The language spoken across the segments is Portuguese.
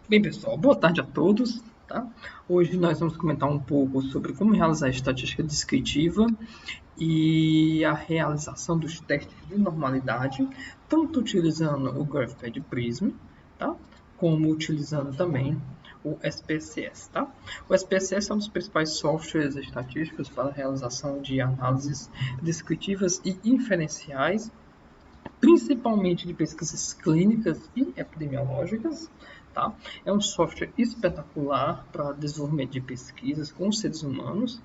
Bem, pessoal, boa tarde a todos. Tá? Hoje nós vamos comentar um pouco sobre como realizar a estatística descritiva e a realização dos testes de normalidade, tanto utilizando o GraphPad Prism, tá? Como utilizando também o SPSS. Tá? O SPSS é um dos principais softwares estatísticos para a realização de análises descritivas e inferenciais, principalmente de pesquisas clínicas e epidemiológicas. Tá? É um software espetacular para desenvolvimento de pesquisas com seres humanos.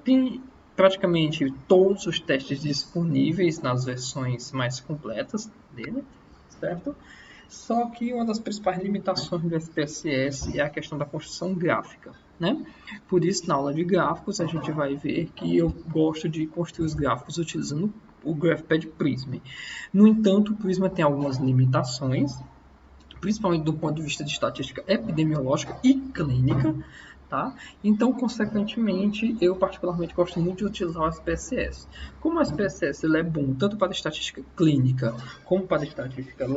Tem praticamente todos os testes disponíveis nas versões mais completas dele, certo? Só que uma das principais limitações do SPSS é a questão da construção gráfica, né? Por isso, na aula de gráficos, a gente vai ver que eu gosto de construir os gráficos utilizando o GraphPad Prism. No entanto, o Prism tem algumas limitações, principalmente do ponto de vista de estatística epidemiológica e clínica, tá? Então, consequentemente, eu particularmente gosto muito de utilizar o SPSS. Como o SPSS ele é bom tanto para estatística clínica como para estatística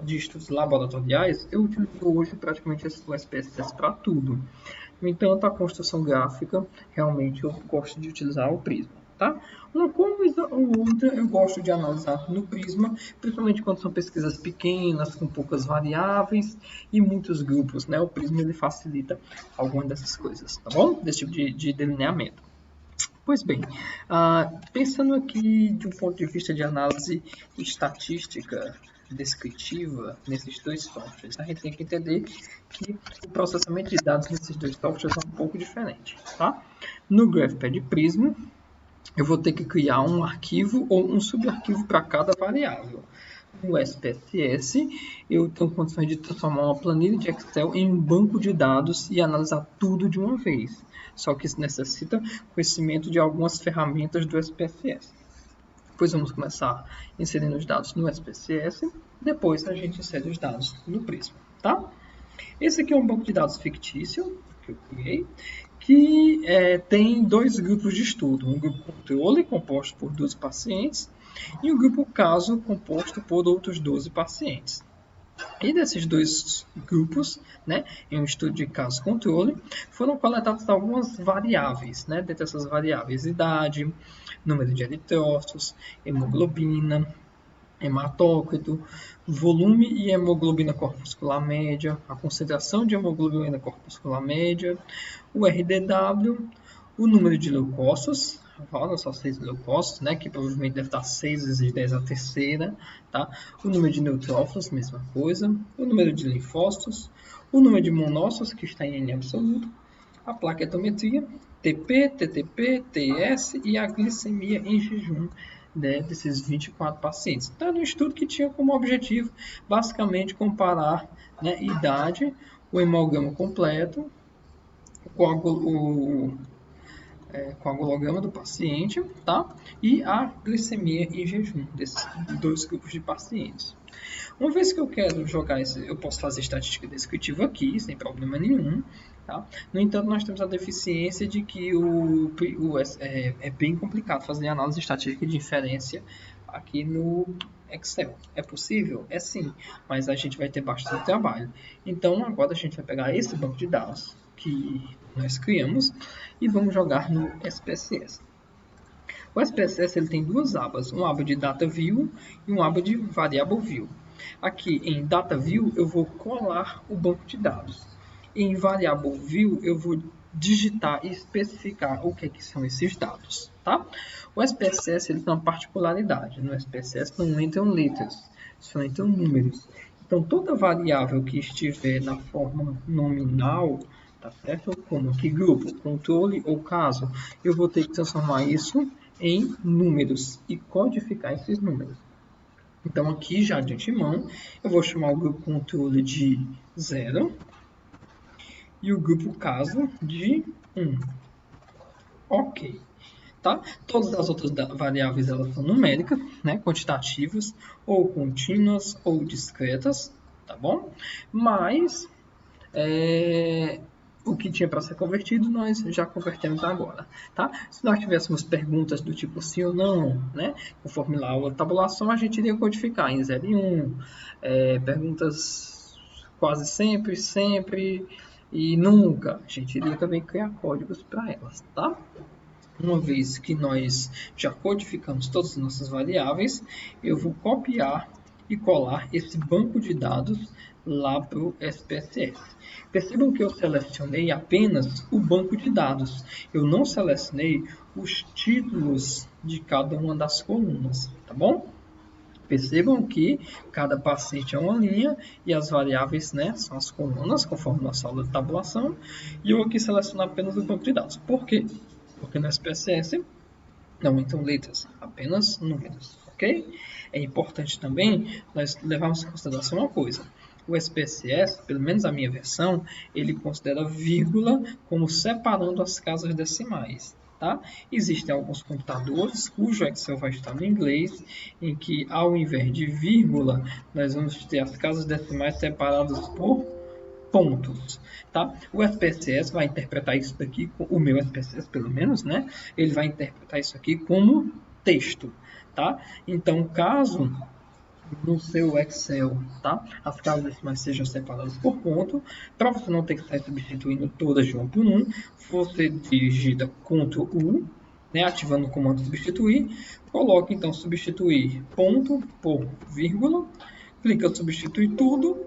de estudos laboratoriais, eu utilizo hoje praticamente o SPSS para tudo. No entanto, a construção gráfica, realmente eu gosto de utilizar o Prisma. Tá? Uma coisa ou outra eu gosto de analisar no Prisma, principalmente quando são pesquisas pequenas, com poucas variáveis e muitos grupos. Né? O Prisma ele facilita algumas dessas coisas, tá bom? Desse tipo de delineamento. Pois bem, pensando aqui de um ponto de vista de análise estatística descritiva nesses dois softwares, a gente tem que entender que o processamento de dados nesses dois softwares é um pouco diferente. Tá? No GraphPad Prism, eu vou ter que criar um arquivo ou um subarquivo para cada variável. No SPSS, eu tenho condições de transformar uma planilha de Excel em um banco de dados e analisar tudo de uma vez. Só que isso necessita conhecimento de algumas ferramentas do SPSS. Depois vamos começar inserindo os dados no SPSS, depois a gente insere os dados no Prisma. Tá? Esse aqui é um banco de dados fictício que eu criei, que tem dois grupos de estudo. Um grupo controle, composto por 12 pacientes, e um grupo caso, composto por outros 12 pacientes. E desses dois grupos, né, em um estudo de caso controle, foram coletadas algumas variáveis. Né, dentre essas variáveis, idade, número de eritrócitos, hemoglobina, hematócrito, volume e hemoglobina corpuscular média, a concentração de hemoglobina corpuscular média, o RDW, o número de leucócitos, olha só 6 leucócitos, né, que provavelmente deve estar 6 vezes 10 a terceira, tá? O número de neutrófilos, mesma coisa, o número de linfócitos, o número de monócitos, que está em N absoluto, a plaquetometria, TP, TTP, TS e a glicemia em jejum, né, desses 24 pacientes. Então, era um estudo que tinha como objetivo, basicamente, comparar, né, idade, o hemograma completo, o coagulograma do paciente, tá? E a glicemia em jejum desses dois grupos de pacientes. Uma vez que eu quero jogar eu posso fazer estatística descritiva aqui, sem problema nenhum. Tá? No entanto, nós temos a deficiência de que é bem complicado fazer análise estatística de inferência aqui no Excel. É possível? É sim, mas a gente vai ter bastante trabalho. Então, agora a gente vai pegar esse banco de dados que nós criamos e vamos jogar no SPSS. O SPSS ele tem duas abas, uma aba de Data View e uma aba de Variable View. Aqui em Data View eu vou colar o banco de dados. Em Variable View eu vou digitar e especificar o que são esses dados. Tá? O SPSS ele tem uma particularidade. No SPSS não entram letras, só entram números. Então toda variável que estiver na forma nominal, tá certo? Como aqui grupo, controle ou caso, eu vou ter que transformar isso em números e codificar esses números. Então, aqui já de antemão, eu vou chamar o grupo controle de 0 e o grupo caso de 1. Ok. Tá? Todas as outras variáveis elas são numéricas, né? Quantitativas, ou contínuas, ou discretas, tá bom? Mas o que tinha para ser convertido, nós já convertemos agora. Tá? Se nós tivéssemos perguntas do tipo sim ou não, né? Conforme lá a tabulação, a gente iria codificar em 0 e 1. Perguntas quase sempre, sempre e nunca. A gente iria também criar códigos para elas, tá? Uma vez que nós já codificamos todas as nossas variáveis, eu vou copiar e colar esse banco de dados lá para o SPSS. Percebam que eu selecionei apenas o banco de dados. Eu não selecionei os títulos de cada uma das colunas, tá bom? Percebam que cada paciente é uma linha e as variáveis, né, são as colunas, conforme nossa aula de tabulação. E eu aqui seleciono apenas o banco de dados. Por quê? Porque no SPSS não entram letras, apenas números, ok? É importante também nós levarmos em consideração uma coisa. O SPSS, pelo menos a minha versão, ele considera vírgula como separando as casas decimais. Tá? Existem alguns computadores cujo Excel vai estar no inglês, em que ao invés de vírgula, nós vamos ter as casas decimais separadas por pontos, tá? O SPSS vai interpretar isso daqui, o meu SPSS pelo menos, né? Ele vai interpretar isso aqui como texto, tá? Então, caso no seu Excel, tá? As casas decimais sejam separadas por ponto, para você não ter que sair substituindo todas de um por um, você digita Ctrl U, né? Ativando o comando substituir, coloca então substituir ponto por vírgula, clica substituir tudo,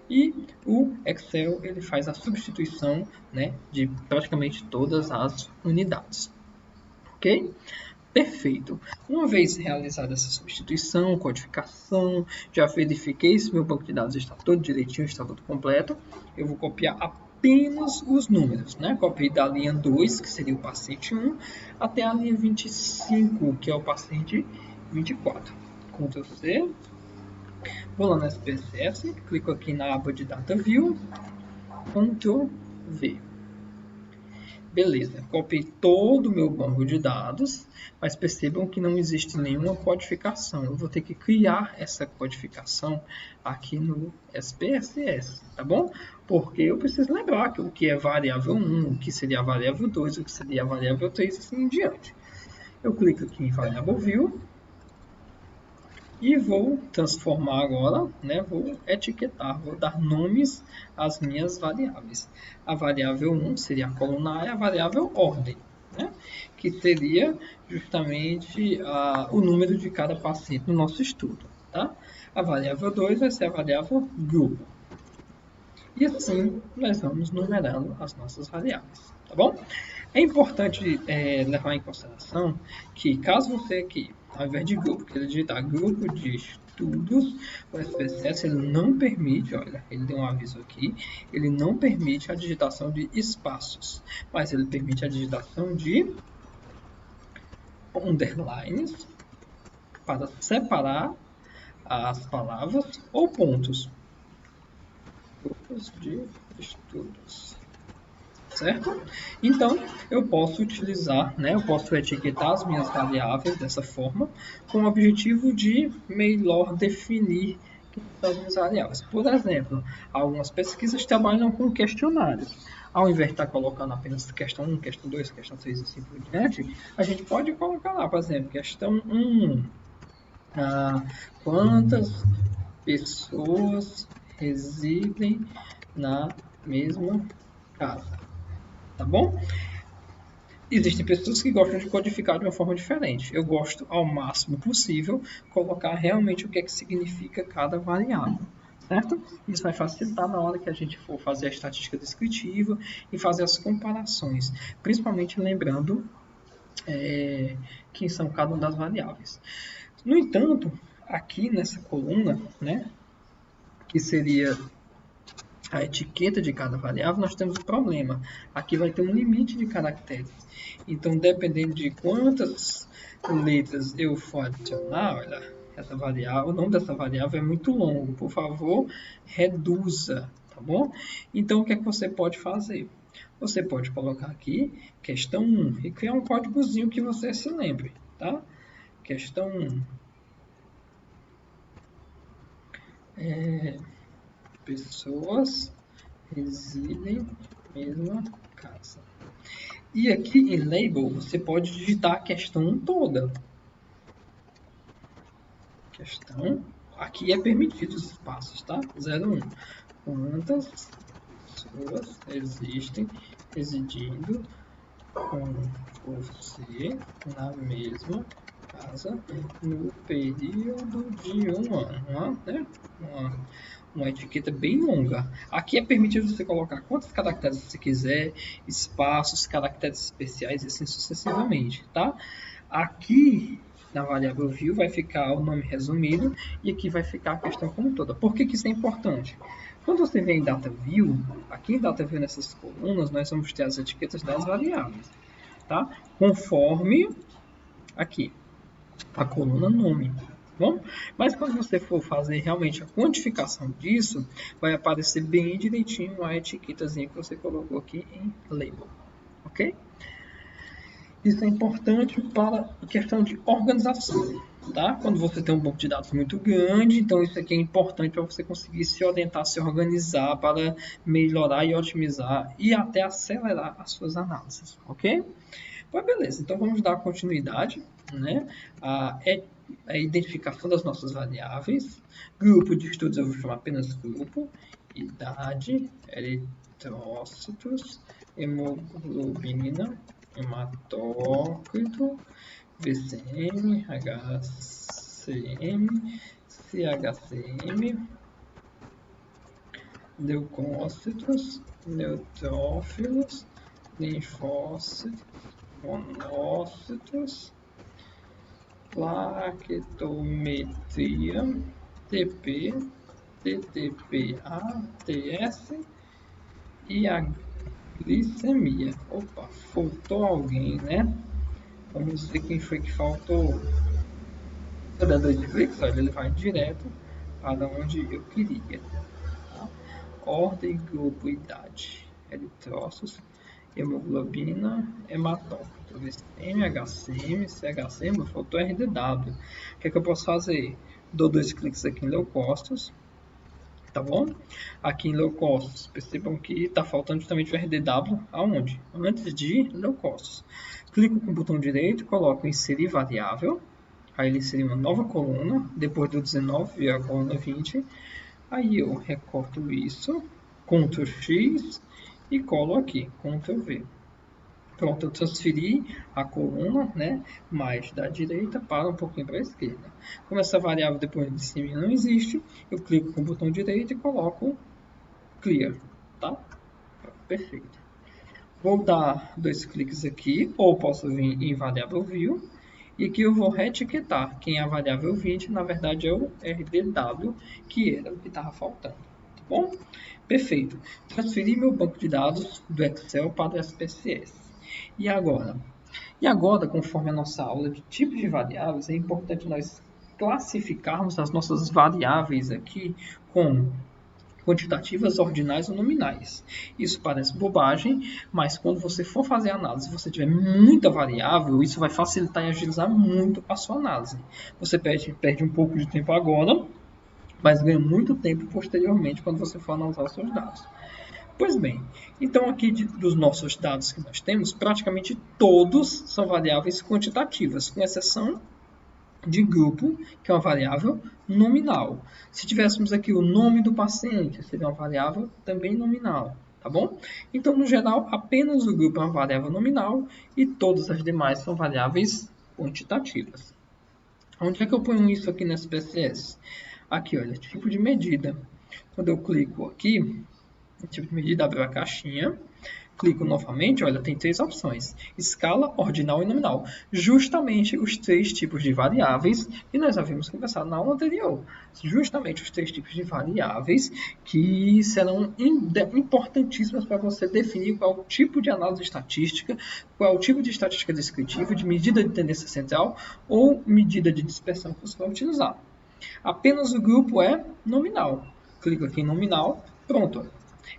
e o Excel ele faz a substituição, né, de praticamente todas as unidades. Ok? Perfeito. Uma vez realizada essa substituição, codificação, já verifiquei se meu banco de dados está todo direitinho, está todo completo, eu vou copiar apenas os números, né? Copiei da linha 2, que seria o paciente 1, até a linha 25, que é o paciente 24. Ctrl C. Vou lá no SPSS, clico aqui na aba de Data View, Ctrl V. Beleza, copiei todo o meu banco de dados, mas percebam que não existe nenhuma codificação. Eu vou ter que criar essa codificação aqui no SPSS, tá bom? Porque eu preciso lembrar o que é variável 1, o que seria a variável 2, o que seria a variável 3 e assim em diante. Eu clico aqui em Variable View. E vou transformar agora, né? Vou etiquetar, vou dar nomes às minhas variáveis. A variável 1 seria a coluna A e a variável ordem, né? Que seria justamente o número de cada paciente no nosso estudo. Tá? A variável 2 vai ser a variável grupo. E assim nós vamos numerando as nossas variáveis. Tá bom? É importante levar em consideração que caso você aqui, ao invés de grupo, queira digitar grupo de estudos, o SPSS ele não permite, olha, ele deu um aviso aqui, ele não permite a digitação de espaços, mas ele permite a digitação de underlines para separar as palavras ou pontos. Grupos de estudos. Certo? Então, eu posso utilizar, né, eu posso etiquetar as minhas variáveis dessa forma, com o objetivo de melhor definir as minhas variáveis. Por exemplo, algumas pesquisas trabalham com questionários. Ao invés de estar colocando apenas questão 1, questão 2, questão 3 e assim por diante, a gente pode colocar lá, por exemplo, questão 1. Quantas pessoas residem na mesma casa? Tá bom? Existem pessoas que gostam de codificar de uma forma diferente. Eu gosto, ao máximo possível, colocar realmente o que é que significa cada variável. Certo? Isso vai facilitar na hora que a gente for fazer a estatística descritiva e fazer as comparações. Principalmente lembrando quem são cada uma das variáveis. No entanto, aqui nessa coluna, né, que seria a etiqueta de cada variável, nós temos um problema. Aqui vai ter um limite de caracteres. Então, dependendo de quantas letras eu for adicionar, olha, essa variável, o nome dessa variável é muito longo. Por favor, reduza, tá bom? Então, o que é que você pode fazer? Você pode colocar aqui questão 1 e criar um códigozinho que você se lembre, tá? Questão 1. Pessoas residem na mesma casa. E aqui em Label, você pode digitar a questão toda. Questão. Aqui é permitido os espaços, tá? 0, 1. quantas pessoas existem residindo com você na mesma casa no período de um ano, né? Uma etiqueta bem longa. Aqui é permitido você colocar quantos caracteres você quiser, espaços, caracteres especiais e assim sucessivamente, tá? Aqui na variável view vai ficar o nome resumido e aqui vai ficar a questão como toda. Por que que isso é importante? Quando você vem em data view, aqui em data view nessas colunas, nós vamos ter as etiquetas das variáveis, tá? Conforme aqui a coluna nome. Bom, mas quando você for fazer realmente a quantificação disso, vai aparecer bem direitinho a etiquetazinha que você colocou aqui em label, ok? Isso é importante para a questão de organização, tá? Quando você tem um banco de dados muito grande, então isso aqui é importante para você conseguir se orientar, se organizar para melhorar e otimizar e até acelerar as suas análises, ok? Pois beleza, então vamos dar continuidade, né? A identificação das nossas variáveis. Grupo de estudos eu vou chamar apenas grupo. Idade, eritrócitos, hemoglobina, hematócrito, VCM, HCM, CHCM, leucócitos, neutrófilos, linfócitos, monócitos, plaquetometria, TP, TTPA, TS e a glicemia. Opa, faltou alguém, né? Vamos ver quem foi que faltou. Se eu der 2 cliques, olha, ele vai direto para onde eu queria. Tá? Ordem, grupo, idade, eritrócitos, hemoglobina, hematócrito, VCM, HCM, CHCM, faltou RDW. O que é que eu posso fazer? Dou 2 cliques aqui em leucócitos, tá bom? Aqui em leucócitos, percebam que está faltando justamente o RDW, aonde? Antes de leucócitos. Clico com o botão direito, coloco inserir variável, aí ele insere uma nova coluna, depois do 19 vir a coluna 20, aí eu recorto isso, Ctrl X e colo aqui, Ctrl V. Pronto, eu transferi a coluna, né, mais da direita para um pouquinho para a esquerda. Como essa variável depois de cima não existe, eu clico com o botão direito e coloco Clear, tá? Perfeito. Vou dar 2 cliques aqui, ou posso vir em variável view, e aqui eu vou reetiquetar quem é a variável 20, na verdade é o RDW, que era o que estava faltando, tá bom? Perfeito. Transferi meu banco de dados do Excel para o SPSS. E agora? E agora, conforme a nossa aula de tipos de variáveis, é importante nós classificarmos as nossas variáveis aqui como quantitativas, ordinais ou nominais. Isso parece bobagem, mas quando você for fazer a análise e você tiver muita variável, isso vai facilitar e agilizar muito a sua análise. Você perde um pouco de tempo agora, mas ganha muito tempo posteriormente quando você for analisar os seus dados. Pois bem, então aqui dos nossos dados que nós temos, praticamente todos são variáveis quantitativas, com exceção de grupo, que é uma variável nominal. Se tivéssemos aqui o nome do paciente, seria uma variável também nominal, tá bom? Então, no geral, apenas o grupo é uma variável nominal e todas as demais são variáveis quantitativas. Onde é que eu ponho isso aqui no SPSS? Aqui, olha, tipo de medida. Quando eu clico aqui, tipo de medida, abre a caixinha, clico novamente, olha, tem 3 opções, escala, ordinal e nominal, justamente os 3 tipos de variáveis que nós havíamos conversado na aula anterior, justamente os 3 tipos de variáveis que serão importantíssimas para você definir qual é o tipo de análise estatística, qual é o tipo de estatística descritiva, de medida de tendência central ou medida de dispersão que você vai utilizar. Apenas o grupo é nominal. Clico aqui em nominal, pronto.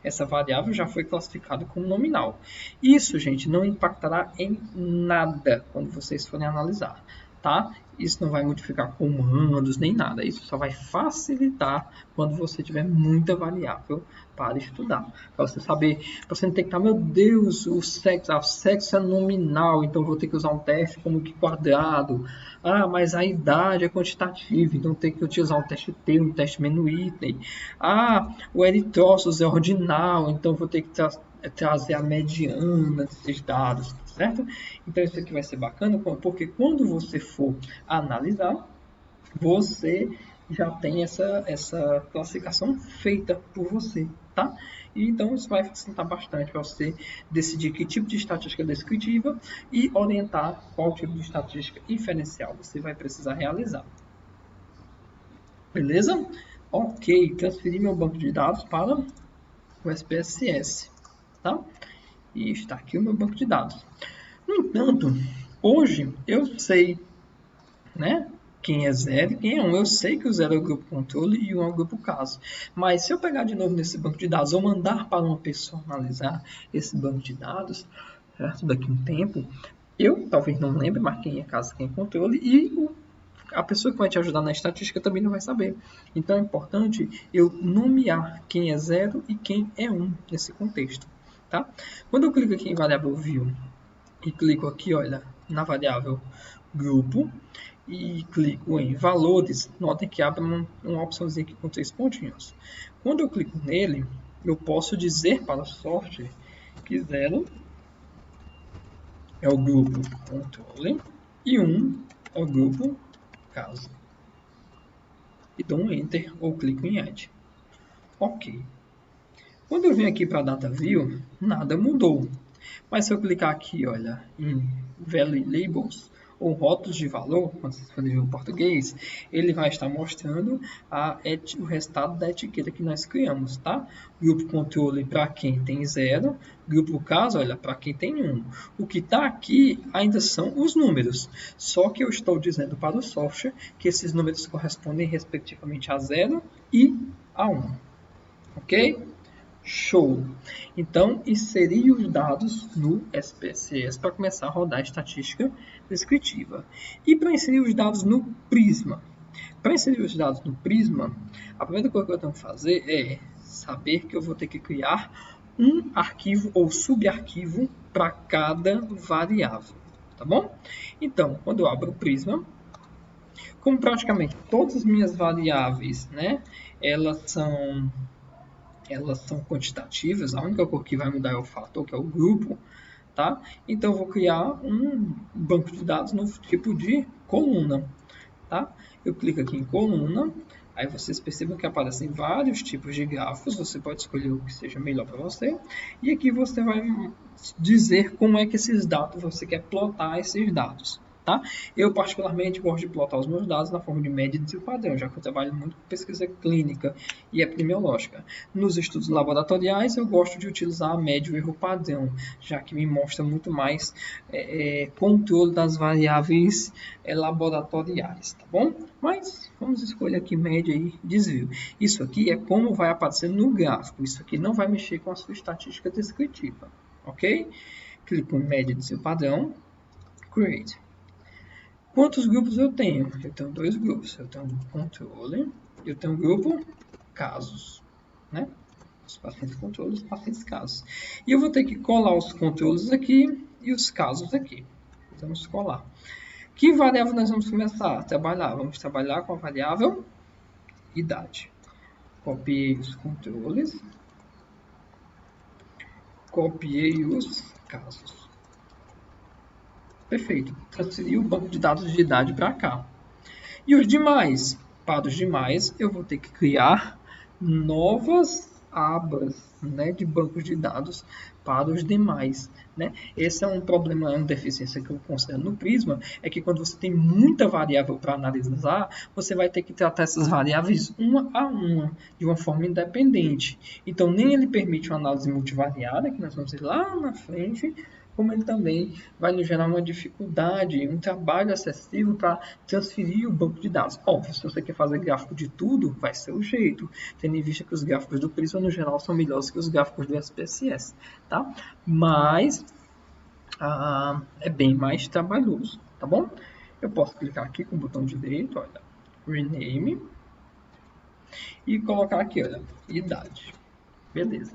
Essa variável já foi classificada como nominal. Isso, gente, não impactará em nada quando vocês forem analisar, tá? Isso não vai modificar comandos nem nada. Isso só vai facilitar quando você tiver muita variável para estudar. Para você saber, para você não ter que estar, meu Deus, o sexo é nominal, então vou ter que usar um teste como que quadrado. Ah, mas a idade é quantitativa, então tem que utilizar um teste T, um teste menu item. Ah, o eritrócitos é ordinal, então vou ter que trazer a mediana desses dados, certo? Então isso aqui vai ser bacana, porque quando você for analisar, você já tem essa classificação feita por você, tá? E então isso vai facilitar bastante para você decidir que tipo de estatística descritiva e orientar qual tipo de estatística inferencial você vai precisar realizar. Beleza? Ok, transferi meu banco de dados para o SPSS, tá? E está aqui o meu banco de dados. No entanto, hoje eu sei, né, quem é 0 e quem é 1. Eu sei que o 0 é o grupo controle e o 1 é o grupo caso. Mas se eu pegar de novo nesse banco de dados ou mandar para uma pessoa analisar esse banco de dados, certo? Daqui a um tempo, eu talvez não lembre mais quem é caso, quem é controle, e a pessoa que vai te ajudar na estatística também não vai saber. Então é importante eu nomear quem é 0 e quem é 1 nesse contexto. Tá? Quando eu clico aqui em variável view e clico aqui, olha, na variável grupo e clico em valores, notem que abre uma opçãozinha aqui com 3 pontinhos. Quando eu clico nele, eu posso dizer para o software que 0 é o grupo controle e 1 é o grupo caso. E dou um enter ou clico em add. Ok. Quando eu venho aqui para a data view, nada mudou. Mas se eu clicar aqui, olha, em Value Labels, ou rótulos de valor, quando vocês forem ver o português, ele vai estar mostrando o resultado da etiqueta que nós criamos, tá? Grupo controle para quem tem 0, grupo caso, olha, para quem tem 1. O que está aqui ainda são os números, só que eu estou dizendo para o software que esses números correspondem respectivamente a 0 e a 1, ok? Show! Então, inserir os dados no SPSS para começar a rodar a estatística descritiva. E para inserir os dados no Prisma? Para inserir os dados no Prisma, a primeira coisa que eu tenho que fazer é saber que eu vou ter que criar um arquivo ou subarquivo para cada variável, tá bom? Então, quando eu abro o Prisma, como praticamente todas as minhas variáveis, né, elas são quantitativas, a única cor que vai mudar é o fator, que é o grupo, tá? Então, eu vou criar um banco de dados no tipo de coluna, tá? Eu clico aqui em coluna, aí vocês percebem que aparecem vários tipos de grafos, você pode escolher o que seja melhor para você, e aqui você vai dizer como é que esses dados, você quer plotar esses dados. Tá? Eu, particularmente, gosto de plotar os meus dados na forma de média e desvio padrão, já que eu trabalho muito com pesquisa clínica e epidemiológica. Nos estudos laboratoriais, eu gosto de utilizar a média e o erro padrão, já que me mostra muito mais controle das variáveis laboratoriais, tá bom? Mas vamos escolher aqui média e desvio. Isso aqui é como vai aparecer no gráfico, isso aqui não vai mexer com a sua estatística descritiva, ok? Clico em média e desvio padrão, create. Quantos grupos eu tenho? Eu tenho 2 grupos. Eu tenho um grupo controle e eu tenho um grupo casos, né? Os pacientes controle e os pacientes casos. E eu vou ter que colar os controles aqui e os casos aqui. Vamos colar. Que variável nós vamos começar a trabalhar? Vamos trabalhar com a variável idade. Copiei os controles. Copiei os casos. Perfeito. Transferi o banco de dados de idade para cá. E os demais? Para os demais, eu vou ter que criar novas abas, né, de bancos de dados para os demais, né? Esse é um problema, é uma deficiência que eu considero no Prisma, é que quando você tem muita variável para analisar, você vai ter que tratar essas variáveis uma a uma, de uma forma independente. Então, nem ele permite uma análise multivariada, que nós vamos ver lá na frente, como ele também vai nos gerar uma dificuldade, um trabalho excessivo para transferir o banco de dados. Óbvio, se você quer fazer gráfico de tudo, vai ser o jeito, tendo em vista que os gráficos do Prisma, no geral, são melhores que os gráficos do SPSS, tá? Mas é bem mais trabalhoso, tá bom? Eu posso clicar aqui com o botão direito, olha, Rename, e colocar aqui, olha, idade. Beleza.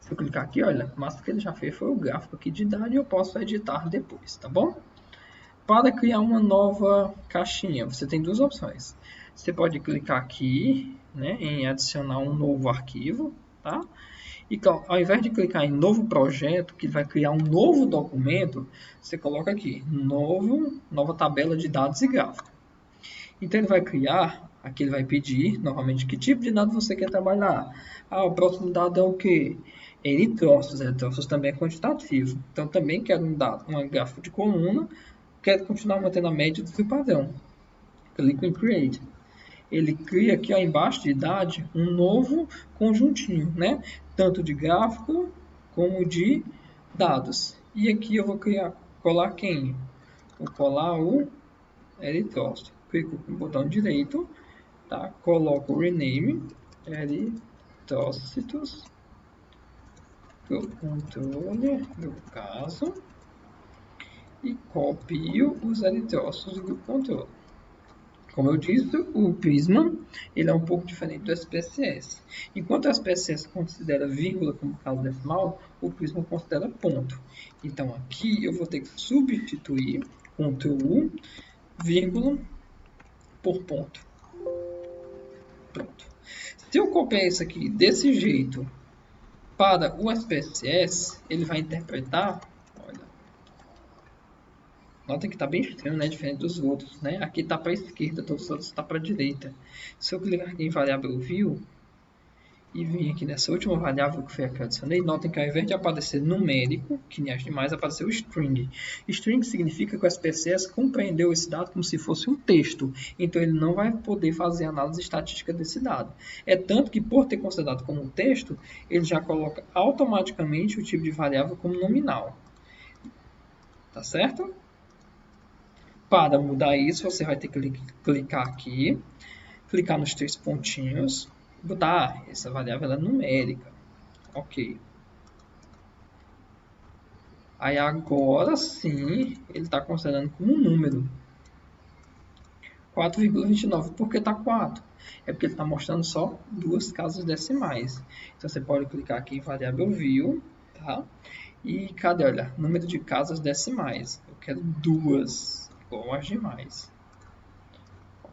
Se eu clicar aqui, olha, mas o que ele já fez foi o gráfico aqui de idade e eu posso editar depois, tá bom? Para criar uma nova caixinha, você tem duas opções. Você pode clicar aqui, né, em adicionar um novo arquivo, tá? E ao invés de clicar em novo projeto, que vai criar um novo documento, você coloca aqui, nova tabela de dados e gráfico. Então ele vai criar, aqui ele vai pedir, novamente, que tipo de dado você quer trabalhar. Ah, o próximo dado é o quê? Eritrócitos. Eritrócitos também é quantitativo. Então também quero um dado, um gráfico de coluna, quero continuar mantendo a média do seu padrão. Clico em Create. Ele cria aqui ó, embaixo de idade um novo conjuntinho, né? Tanto de gráfico como de dados. E aqui eu vou colar quem? Vou colar o eritrócito. Clico com o botão direito, tá? Coloco o Rename, eritrócitos, do controle do caso, e copio os eritrócitos do controle. Como eu disse, o Prisma ele é um pouco diferente do SPSS. Enquanto o SPSS considera vírgula como caso decimal, o Prisma considera ponto. Então aqui eu vou ter que substituir Ctrl U, vírgula, por ponto. Pronto. Se eu copiar isso aqui desse jeito para o SPSS, ele vai interpretar, olha, nota que está bem estranho, né? Diferente dos outros, né? Aqui está para a esquerda, todos os outros está para a direita. Se eu clicar aqui em variável view e vir aqui nessa última variável que foi a que eu adicionei, notem que ao invés de aparecer numérico, que nem as demais, apareceu string. String significa que o SPSS compreendeu esse dado como se fosse um texto, então ele não vai poder fazer análise estatística desse dado. É tanto que, por ter considerado como um texto, ele já coloca automaticamente o tipo de variável como nominal. Tá certo? Para mudar isso, você vai ter que clicar aqui, clicar nos três pontinhos, botar essa variável é numérica. Ok. Aí agora sim, ele está considerando como um número. 4,29. Por que está 4? É porque ele está mostrando só duas casas decimais. Então você pode clicar aqui em variável view, tá? E cadê? Olha, número de casas decimais. Eu quero duas, igual as demais.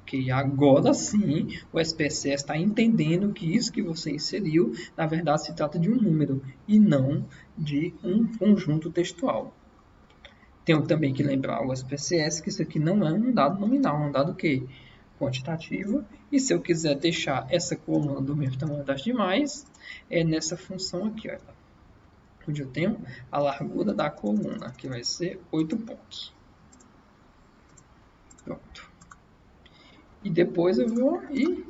Ok, agora sim o SPSS está entendendo que isso que você inseriu, na verdade, se trata de um número e não de um conjunto textual. Tenho também que lembrar o SPSS que isso aqui não é um dado nominal, é um dado que quantitativo. E se eu quiser deixar essa coluna do mesmo tamanho das demais, é nessa função aqui, ó, onde eu tenho a largura da coluna, que vai ser 8 pontos. Pronto. E depois eu vou e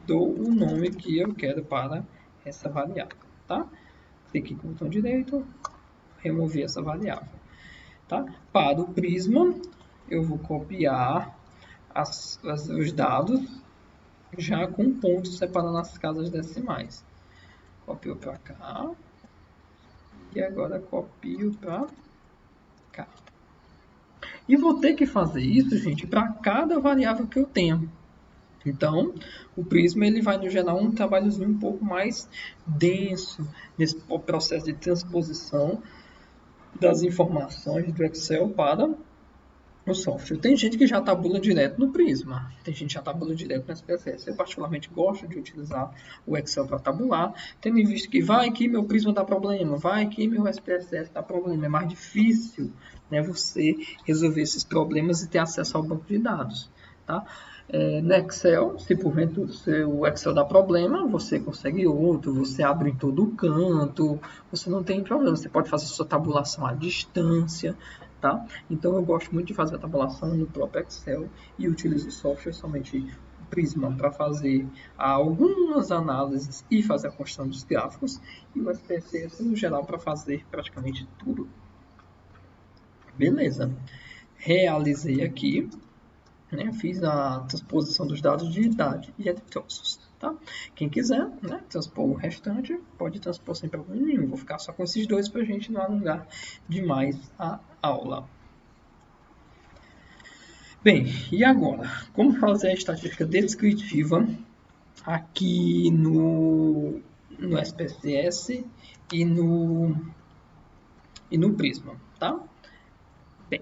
dou o nome que eu quero para essa variável, tá? Clique com o botão direito, remover essa variável, tá? Para o Prisma, eu vou copiar os dados já com pontos separando as casas decimais. Copio para cá e agora copio para cá. E vou ter que fazer isso, gente, para cada variável que eu tenho. Então, o Prisma ele vai nos gerar um trabalhozinho um pouco mais denso nesse processo de transposição das informações do Excel para o software. Tem gente que já tabula direto no Prisma, tem gente que já tabula direto no SPSS. Eu particularmente gosto de utilizar o Excel para tabular, tendo em vista que vai que meu Prisma dá problema, vai que meu SPSS dá problema. É mais difícil, né, você resolver esses problemas e ter acesso ao banco de dados, tá? No Excel, se porventura o Excel dá problema, você consegue outro, você abre em todo canto, você não tem problema, você pode fazer sua tabulação à distância, tá? Então eu gosto muito de fazer a tabulação no próprio Excel e utilizo o software somente o Prisma para fazer algumas análises e fazer a construção dos gráficos e o SPSS no geral para fazer praticamente tudo. Beleza, realizei aqui. Né, fiz a transposição dos dados de idade e eritrócitos, tá? Quem quiser, né, transpor o restante, pode transpor sem problema nenhum. Vou ficar só com esses dois para a gente não alongar demais a aula. Bem, e agora? Como fazer a estatística descritiva aqui no SPSS e no Prisma, tá? Bem,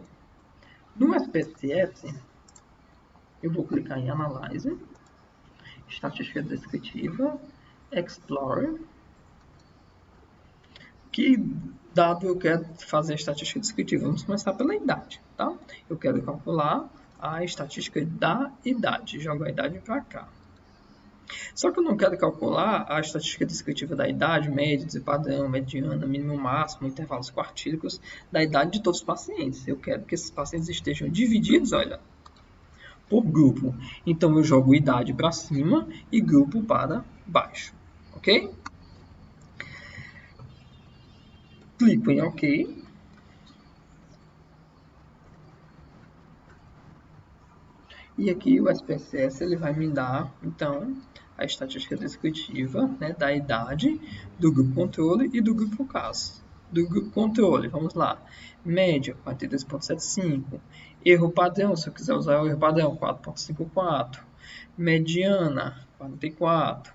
no SPSS, eu vou clicar em Analyze, Estatística Descritiva, Explorer, que dado eu quero fazer a estatística descritiva, vamos começar pela idade, tá? Eu quero calcular a estatística da idade, jogo a idade para cá. Só que eu não quero calcular a estatística descritiva da idade, média, padrão, mediana, mínimo, máximo, intervalos quartílicos da idade de todos os pacientes. Eu quero que esses pacientes estejam divididos, olha, por grupo. Então eu jogo idade para cima e grupo para baixo, ok? Clico em OK. E aqui o SPSS ele vai me dar, então, a estatística descritiva, né, da idade do grupo controle e do grupo caso. Do grupo controle, vamos lá. Média, 42,75. Erro padrão, se eu quiser usar o erro padrão, 4,54. Mediana, 44.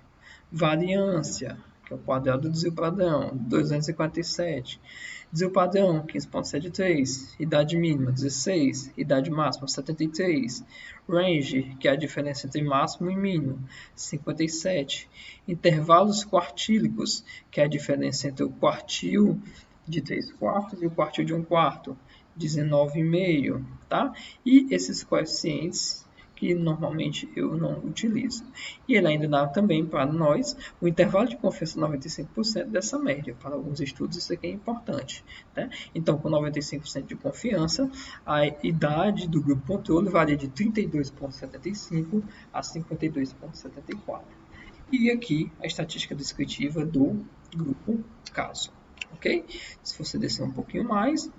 Variância, que é o quadrado do desvio padrão, 257. Desvio padrão, 15,73. Idade mínima, 16. Idade máxima, 73. Range, que é a diferença entre máximo e mínimo, 57. Intervalos quartílicos, que é a diferença entre o quartil de 3 quartos e o quartil de 1 quarto, 19,5, tá? E esses coeficientes que normalmente eu não utilizo. E ele ainda dá também para nós o intervalo de confiança 95% dessa média. Para alguns estudos isso aqui é importante, né? Então, com 95% de confiança, a idade do grupo controle varia de 32,75 a 52,74. E aqui a estatística descritiva do grupo caso, ok? Se você descer um pouquinho mais,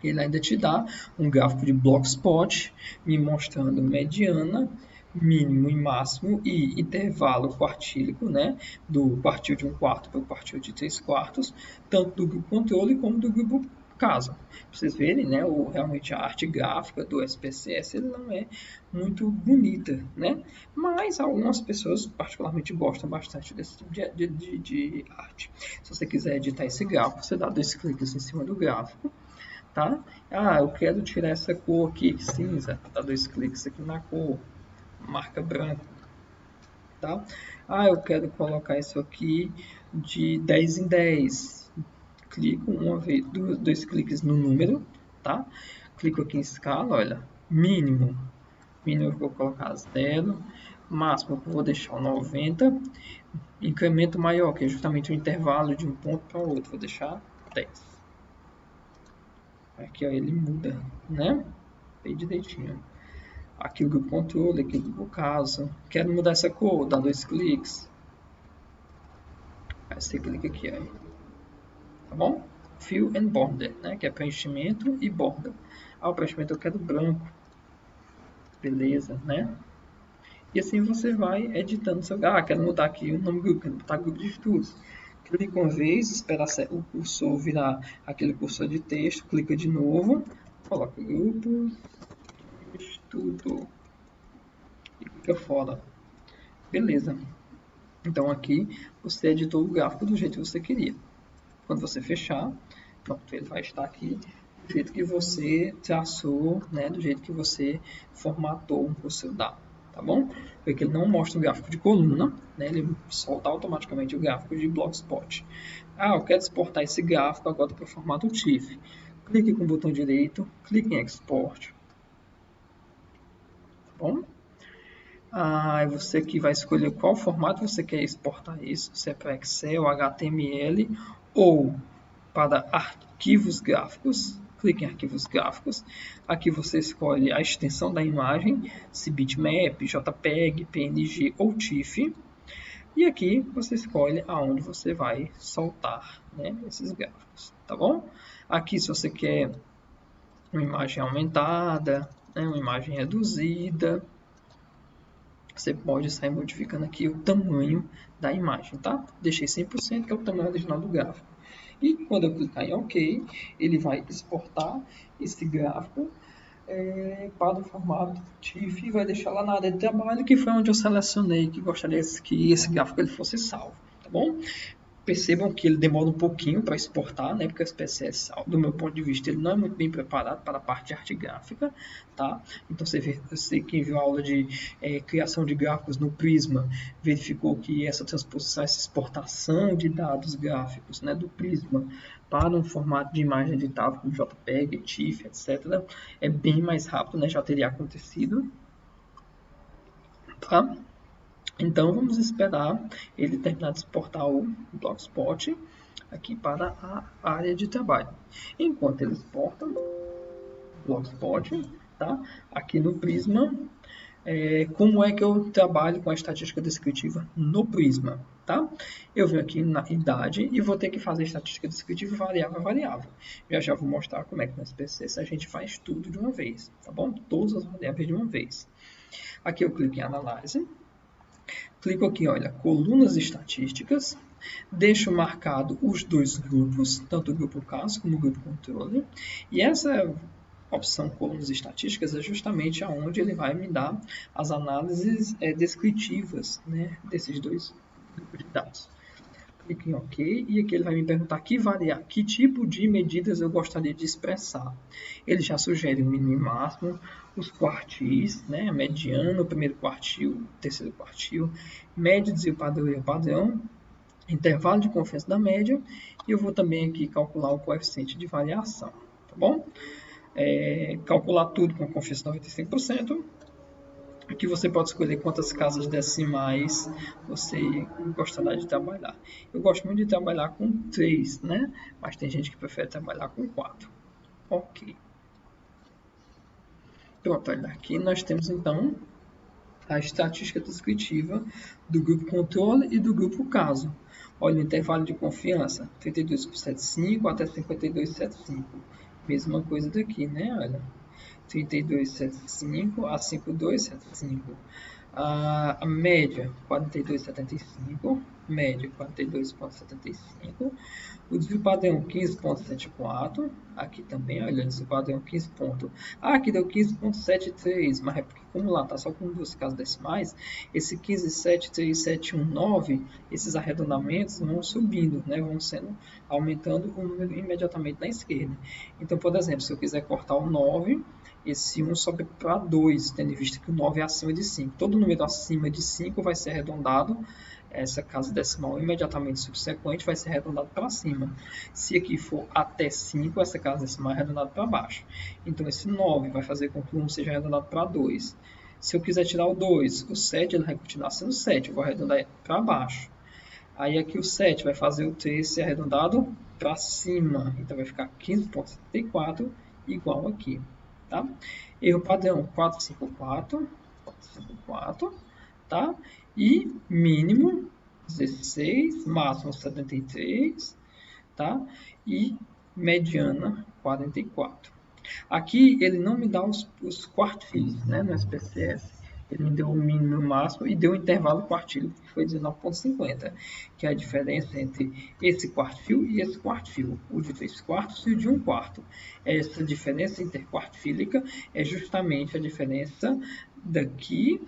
ele ainda te dá um gráfico de Blockspot me mostrando mediana, mínimo e máximo e intervalo quartílico, né, do quartil de 1 quarto para o quartil de 3 quartos, tanto do grupo controle como do grupo caso. Para vocês verem, né, realmente a arte gráfica do SPSS ele não é muito bonita, né, mas algumas pessoas particularmente gostam bastante desse tipo de arte. Se você quiser editar esse gráfico, você dá 2 cliques em cima do gráfico, tá? Ah, eu quero tirar essa cor aqui, cinza, dá 2 cliques aqui na cor, marca branco, tá? Ah, eu quero colocar isso aqui de 10 em 10, clico uma vez, 2 cliques no número, tá? Clico aqui em escala, olha, mínimo eu vou colocar 0, máximo eu vou deixar 90, incremento maior, que é justamente o intervalo de um ponto para o outro, vou deixar 10. Aqui ó, ele muda, né? Bem direitinho. Aqui o grupo controle, aqui o grupo caso. Quero mudar essa cor, dá 2 cliques. Aí você clica aqui, ó. Tá bom? Fill and border, né? Que é preenchimento e borda. Ah, o preenchimento eu quero branco. Beleza, né? E assim você vai editando seu. Ah, quero mudar aqui o nome do grupo, quero botar grupo de estudos. Clica uma vez, espera o cursor virar aquele cursor de texto, clica de novo, coloca grupo de estudo e clica fora. Beleza. Então aqui você editou o gráfico do jeito que você queria. Quando você fechar, pronto, ele vai estar aqui do jeito que você traçou, né, do jeito que você formatou o seu dado, tá bom? Porque ele não mostra o gráfico de coluna, né, ele solta automaticamente o gráfico de Blockspot. Ah, eu quero exportar esse gráfico agora para o formato TIFF. Clique com o botão direito, clique em Export, tá bom? Você que vai escolher qual formato você quer exportar isso, se é para Excel, HTML ou para arquivos gráficos. Clique em arquivos gráficos. Aqui você escolhe a extensão da imagem, se bitmap, JPEG, PNG ou TIFF. E aqui você escolhe aonde você vai soltar, né, esses gráficos, tá bom? Aqui se você quer uma imagem aumentada, né, uma imagem reduzida, você pode sair modificando aqui o tamanho da imagem, tá? Deixei 100%, que é o tamanho original do gráfico. E quando eu clicar em OK, ele vai exportar esse gráfico para o formato TIFF e vai deixar lá na área de trabalho, que foi onde eu selecionei que gostaria que esse gráfico ele fosse salvo, tá bom? Percebam que ele demora um pouquinho para exportar, né? Porque o SPSS, do meu ponto de vista, ele não é muito bem preparado para a parte de arte gráfica, tá? Então, você que viu a aula de criação de gráficos no Prisma, verificou que essa transposição, essa exportação de dados gráficos, né, do Prisma para um formato de imagem editável como JPEG, TIFF, etc., é bem mais rápido, né? Já teria acontecido, tá? Então, vamos esperar ele terminar de exportar o Blogspot aqui para a área de trabalho. Enquanto ele exporta o Blogspot, tá? Aqui no Prisma, como é que eu trabalho com a estatística descritiva no Prisma, tá? Eu venho aqui na idade e vou ter que fazer estatística descritiva variável a variável. Já vou mostrar como é que no SPSS a gente faz tudo de uma vez, tá bom? Todas as variáveis de uma vez. Aqui eu clico em Analyze. Clico aqui, olha, colunas estatísticas, deixo marcado os dois grupos, tanto o grupo caso como o grupo controle, e essa opção colunas estatísticas é justamente aonde ele vai me dar as análises descritivas, né, desses dois grupos de dados. Clique em OK e aqui ele vai me perguntar que tipo de medidas eu gostaria de expressar. Ele já sugere o mínimo e máximo, os quartis, né, mediano, o primeiro quartil, o terceiro quartil, média, desvio padrão e padrão, intervalo de confiança da média, e eu vou também aqui calcular o coeficiente de variação, tá bom? Calcular tudo com confiança de 95%. Aqui você pode escolher quantas casas decimais você gostaria de trabalhar. Eu gosto muito de trabalhar com 3, né? Mas tem gente que prefere trabalhar com 4. Ok. Pronto, olha, aqui nós temos então a estatística descritiva do grupo controle e do grupo caso. Olha o intervalo de confiança, 32,75 até 52,75. Mesma coisa daqui, né? Olha, 32,75 a 52,75. A média, 42,75. Média, 42,75. O desvio padrão, 15,74. Aqui também, olha, o desvio padrão, 15 pontos. Aqui deu 15,73, mas é porque como lá está só com duas casas decimais, esse 15,73,719, esses arredondamentos vão subindo, né? Vão sendo, aumentando o número imediatamente na esquerda. Então, por exemplo, se eu quiser cortar o 9, esse 1 sobe para 2, tendo em vista que o 9 é acima de 5. Todo número acima de 5 vai ser arredondado, essa casa decimal imediatamente subsequente vai ser arredondado para cima. Se aqui for até 5, essa casa decimal é arredondada para baixo. Então, esse 9 vai fazer com que o 1 seja arredondado para 2. Se eu quiser tirar o 2, o 7 ele vai continuar sendo 7, eu vou arredondar para baixo. Aí aqui o 7 vai fazer o 3 ser arredondado para cima, então vai ficar 15,74 igual aqui. Tá? Erro padrão 454, tá? E mínimo 16, máximo 73, tá? E mediana 44. Aqui ele não me dá os quartis, né, no SPSS. Ele me deu o mínimo e o máximo e deu o intervalo quartil, que foi 19,50, que é a diferença entre esse quartil e esse quartil, o de 3 quartos e o de 1 quarto. Essa diferença interquartílica é justamente a diferença daqui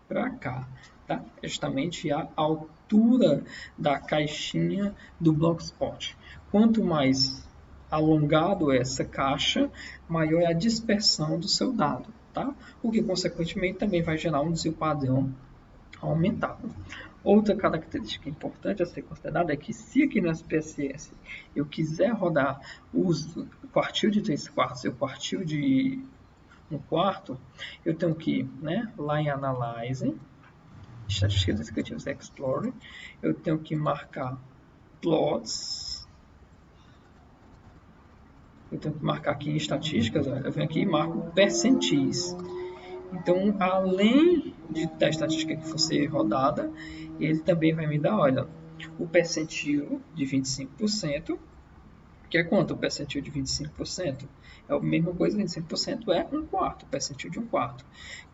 para cá, tá? É justamente a altura da caixinha do Blogspot. Quanto mais alongado essa caixa, maior é a dispersão do seu dado, tá? O que consequentemente também vai gerar um desvio padrão aumentado. Outra característica importante a ser considerada é que se aqui no SPSS eu quiser rodar o quartil de 3 quartos e o quartil de 1 quarto, eu tenho que ir, né, lá em Analyze, Estatísticas Descritivas Explorer, eu tenho que marcar Plots. Eu tenho que marcar aqui em estatísticas, eu venho aqui e marco percentis. Então, além da estatística que for ser rodada, ele também vai me dar, olha, o percentil de 25%, que é quanto o percentil de 25%? É a mesma coisa, 25% é 1 quarto, o percentil de 1 quarto,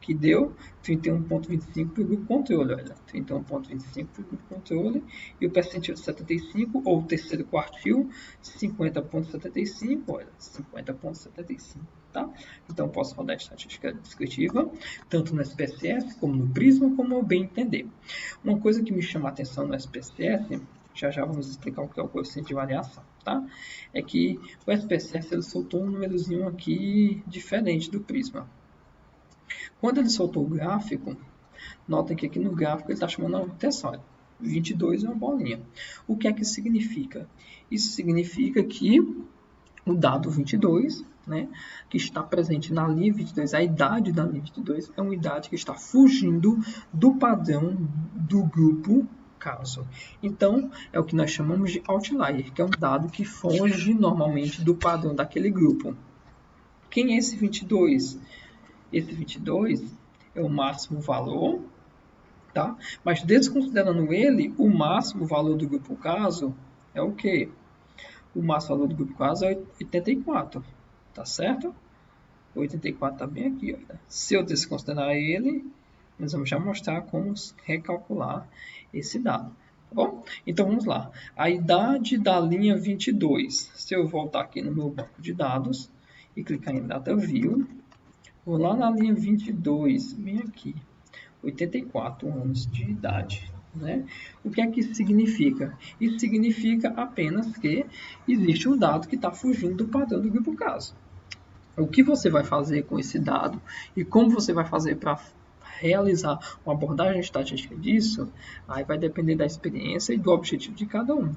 que deu 31,25 para o grupo controle, olha, 31,25 para o grupo controle, e o percentil de 75, ou o terceiro quartil, 50,75, olha, 50,75, tá? Tá? Então, eu posso rodar a estatística descritiva, tanto no SPSS, como no Prisma, como eu bem entender. Uma coisa que me chama a atenção no SPSS, já vamos explicar o que é o coeficiente de variação, tá? É que o SPSS ele soltou um númerozinho aqui diferente do Prisma. Quando ele soltou o gráfico, notem que aqui no gráfico ele está chamando a atenção. 22 é uma bolinha. O que é que isso significa? Isso significa que o dado 22, né, que está presente na linha 22, a idade da linha 22 é uma idade que está fugindo do padrão do grupo caso. Então, é o que nós chamamos de outlier, que é um dado que foge normalmente do padrão daquele grupo. Quem é esse 22? Esse 22 é o máximo valor, tá? Mas desconsiderando ele, o máximo valor do grupo caso é o quê? O máximo valor do grupo caso é 84, tá certo? 84 está bem aqui, olha. Se eu desconsiderar ele, nós vamos já mostrar como recalcular esse dado, tá bom? Então vamos lá. A idade da linha 22. Se eu voltar aqui no meu banco de dados e clicar em Data View, vou lá na linha 22, bem aqui, 84 anos de idade. Né? O que é que isso significa? Isso significa apenas que existe um dado que está fugindo do padrão do grupo caso. O que você vai fazer com esse dado e como você vai fazer para realizar uma abordagem estatística disso, aí vai depender da experiência e do objetivo de cada um.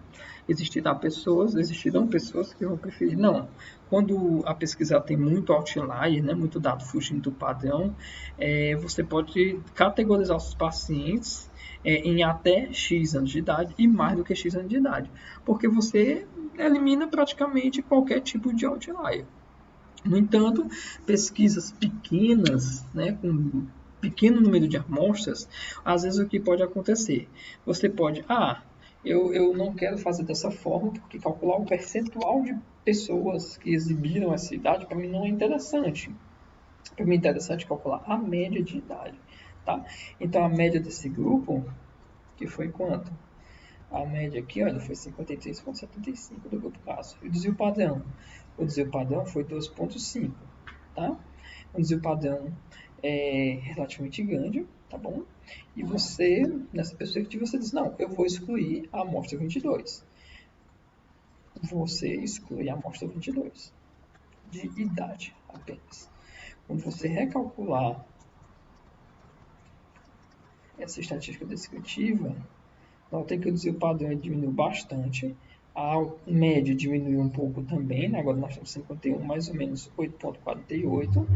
Existirão pessoas que vão preferir, não, quando a pesquisa tem muito outlier, né, muito dado fugindo do padrão, você pode categorizar os pacientes em até X anos de idade e mais do que X anos de idade, porque você elimina praticamente qualquer tipo de outlier. No entanto, pesquisas pequenas, né, com pequeno número de amostras, às vezes o que pode acontecer? Você pode, eu não quero fazer dessa forma, porque calcular o percentual de pessoas que exibiram essa idade, para mim não é interessante. Para mim é interessante calcular a média de idade. Tá? Então, a média desse grupo, que foi quanto? A média aqui, olha, foi 53,75 do grupo caso. E o desvio padrão? O desvio padrão foi 12,5, tá? Um desvio padrão relativamente grande, tá bom? E você, nessa perspectiva, você diz, não, eu vou excluir a amostra 22. Você exclui a amostra 22 de idade apenas. Quando você recalcular essa estatística descritiva, notem que o desvio padrão diminuiu bastante, a média diminuiu um pouco também, né? Agora nós temos 51, mais ou menos 8,48,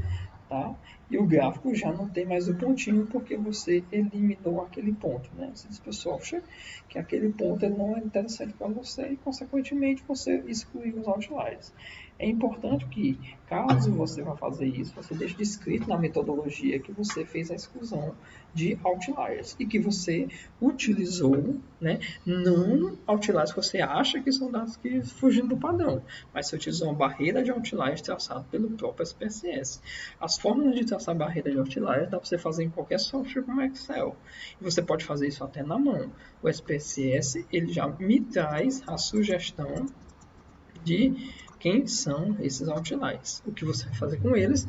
tá? E o gráfico já não tem mais o pontinho porque você eliminou aquele ponto, né? Você diz para o software que aquele ponto ele não é interessante para você e, consequentemente, você excluiu os outliers. É importante que, caso você vá fazer isso, você deixe descrito na metodologia que você fez a exclusão de outliers e que você utilizou, né, não outliers que você acha que são dados que fugindo do padrão, mas você utilizou uma barreira de outliers traçada pelo próprio SPSS. As fórmulas de traçar barreira de outliers dá para você fazer em qualquer software como Excel. E você pode fazer isso até na mão. O SPSS ele já me traz a sugestão de quem são esses outliers. O que você vai fazer com eles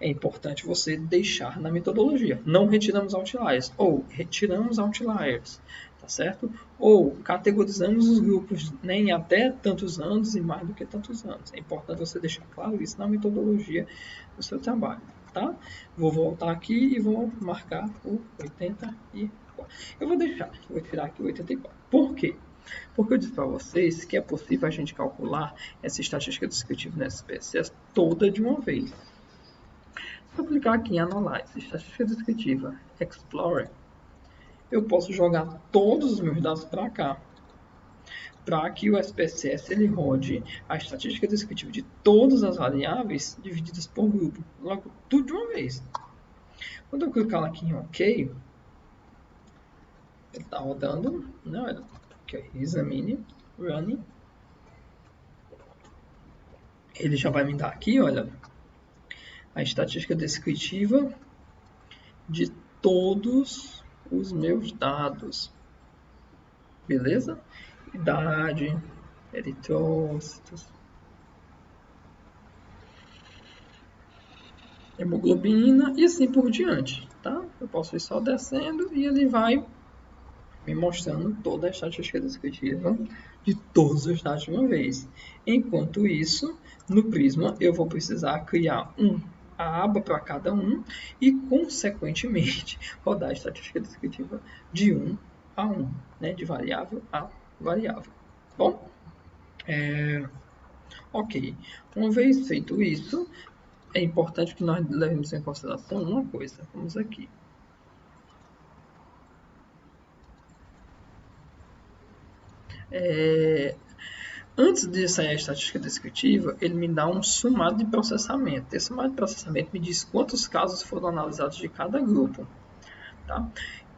é importante você deixar na metodologia. Não retiramos outliers, ou retiramos outliers, tá certo? Ou categorizamos os grupos em até tantos anos e mais do que tantos anos. É importante você deixar claro isso na metodologia do seu trabalho, tá? Vou voltar aqui e vou marcar o 84. Eu vou tirar aqui o 84. Por quê? Porque eu disse para vocês que é possível a gente calcular essa estatística descritiva no SPSS toda de uma vez. Se eu clicar aqui em Analyze, estatística descritiva, Explorer, eu posso jogar todos os meus dados para cá, para que o SPSS ele rode a estatística descritiva de todas as variáveis divididas por grupo, logo tudo de uma vez. Quando eu clicar aqui em OK, ele está rodando, né? Okay, examine, running. Ele já vai me dar aqui, olha, a estatística descritiva de todos os meus dados. Beleza? Idade, eritrócitos. hemoglobina e assim por diante, tá? Eu posso ir só descendo e ele vai me mostrando toda a estatística descritiva de todos os dados de uma vez. Enquanto isso, no Prisma, eu vou precisar criar a aba para cada um e, consequentemente, rodar a estatística descritiva de 1 a 1, né? De variável a variável. Bom, ok. Uma vez feito isso, é importante que nós levemos em consideração uma coisa. Vamos aqui. Antes de sair a estatística descritiva, ele me dá um sumário de processamento. Esse sumário de processamento me diz quantos casos foram analisados de cada grupo. Tá?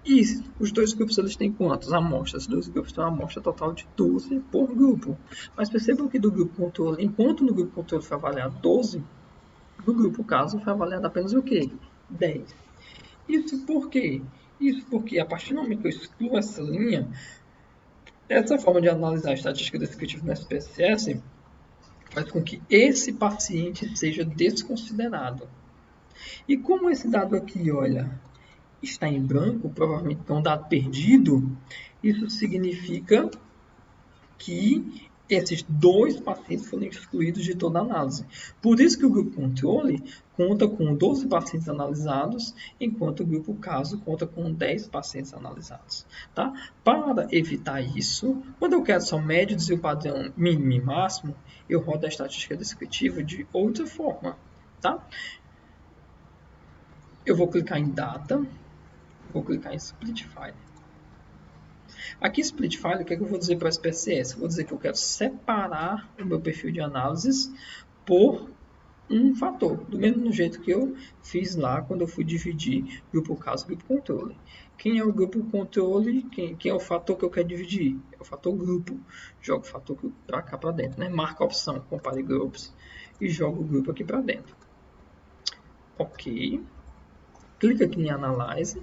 E os dois grupos eles têm quantas amostras? Os dois grupos têm uma amostra total de 12 por grupo. Mas percebam que do grupo controle, enquanto no grupo controle foi avaliado 12, no grupo caso foi avaliado apenas o quê? 10. Isso por quê? Isso porque a partir do momento que eu excluo essa linha, essa forma de analisar a estatística descritiva no SPSS faz com que esse paciente seja desconsiderado. E como esse dado aqui, olha, está em branco, provavelmente é um dado perdido, isso significa que esses dois pacientes foram excluídos de toda a análise. Por isso que o grupo controle conta com 12 pacientes analisados, enquanto o grupo caso conta com 10 pacientes analisados. Tá? Para evitar isso, quando eu quero só médio, desvio padrão mínimo e máximo, eu rodo a estatística descritiva de outra forma. Tá? Eu vou clicar em Data, vou clicar em Split File. Aqui, Split File, o que é que eu vou dizer para o SPSS? Eu vou dizer que eu quero separar o meu perfil de análises por um fator, do mesmo jeito que eu fiz lá quando eu fui dividir grupo caso e grupo controle. Quem é o grupo controle? Quem é o fator que eu quero dividir? É o fator grupo. Jogo o fator para cá para dentro, né? Marca a opção Compare Groups e jogo o grupo aqui para dentro. Ok. Clica aqui em Analyze,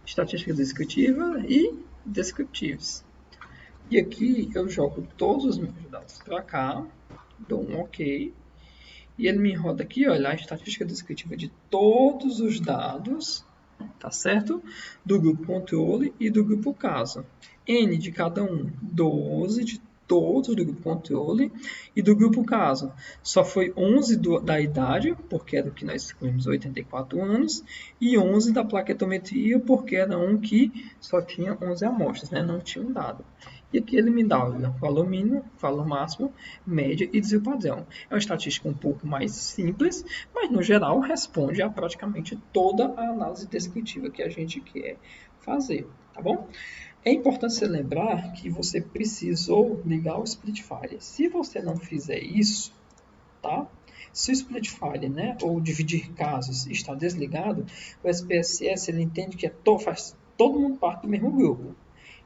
Estatística Descritiva e Descriptives. E aqui eu jogo todos os meus dados para cá, dou um OK. E ele me roda aqui, olha, a estatística descritiva de todos os dados, tá certo? Do grupo controle e do grupo caso. N de cada um, 12 de todos do grupo controle e do grupo caso. Só foi 11 da idade, porque era o que nós excluímos 84 anos, e 11 da plaquetometria, porque era um que só tinha 11 amostras, né? Não tinha um dado. E aqui ele me dá o valor mínimo, valor máximo, média e desvio padrão. É uma estatística um pouco mais simples, mas no geral responde a praticamente toda a análise descritiva que a gente quer fazer, tá bom? É importante você lembrar que você precisou ligar o Split File. Se você não fizer isso, tá? Se o Split File, né, ou dividir casos está desligado, o SPSS ele entende que faz todo mundo parte do mesmo grupo.